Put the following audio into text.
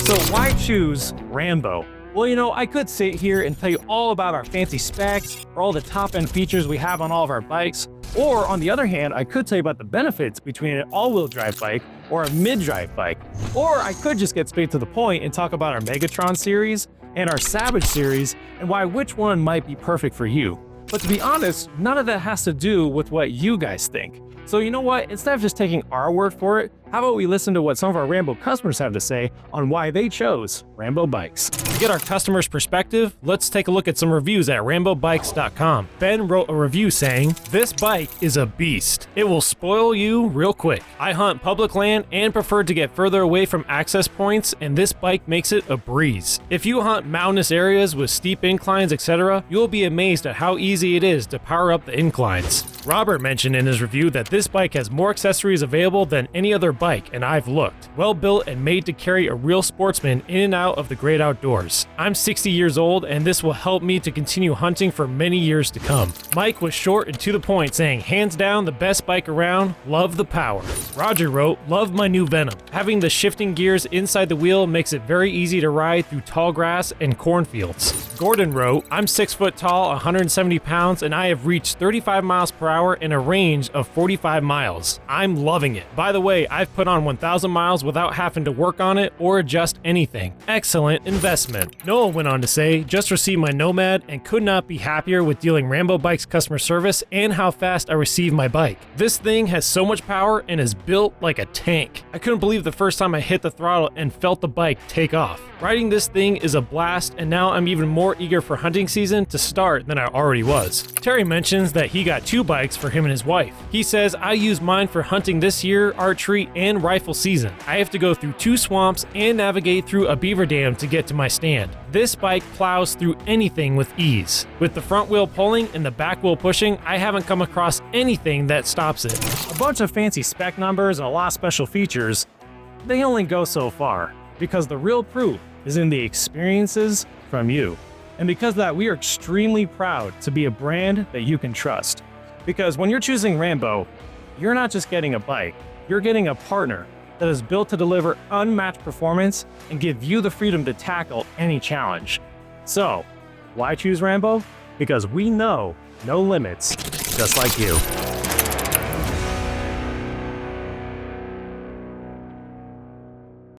So why choose Rambo? Well, I could sit here and tell you all about our fancy specs or all the top-end features we have on all of our bikes. Or on the other hand, I could tell you about the benefits between an all-wheel drive bike or a mid-drive bike. Or I could just get straight to the point and talk about our Megatron series and our Savage series and why which one might be perfect for you. But to be honest, none of that has to do with what you guys think. So you know what? Instead of just taking our word for it, how about we listen to what some of our Rambo customers have to say on why they chose Rambo Bikes. To get our customers' perspective, let's take a look at some reviews at rambobikes.com. Ben wrote a review saying, "This bike is a beast. It will spoil you real quick. I hunt public land and prefer to get further away from access points, and this bike makes it a breeze. If you hunt mountainous areas with steep inclines, etc., you'll be amazed at how easy it is to power up the inclines." Robert mentioned in his review that this bike has more accessories available than any other bike, and I've looked. Well built and made to carry a real sportsman in and out of the great outdoors. I'm 60 years old, and this will help me to continue hunting for many years to come. Mike was short and to the point, saying, "Hands down the best bike around, love the power." Roger wrote, "Love my new Venom. Having the shifting gears inside the wheel makes it very easy to ride through tall grass and cornfields." Gordon wrote, "I'm 6 foot tall, 170 pounds, and I have reached 35 miles per hour in a range of 45 miles. I'm loving it. By the way, I've put on 1,000 miles without having to work on it or adjust anything. Excellent investment." Noah went on to say, "Just received my Nomad and could not be happier with dealing Rambo Bikes customer service and how fast I received my bike. This thing has so much power and is built like a tank. I couldn't believe the first time I hit the throttle and felt the bike take off. Riding this thing is a blast, and now I'm even more eager for hunting season to start than I already was." Terry mentions that he got 2 bikes for him and his wife. He says, "I use mine for hunting this year, archery, and rifle season. I have to go through 2 swamps and navigate through a beaver dam to get to my stand. This bike plows through anything with ease. With the front wheel pulling and the back wheel pushing, I haven't come across anything that stops it." A bunch of fancy spec numbers and a lot of special features, they only go so far, because the real proof is in the experiences from you. And because of that, we are extremely proud to be a brand that you can trust. Because when you're choosing Rambo, you're not just getting a bike, you're getting a partner that is built to deliver unmatched performance and give you the freedom to tackle any challenge. So, why choose Rambo? Because we know no limits, just like you.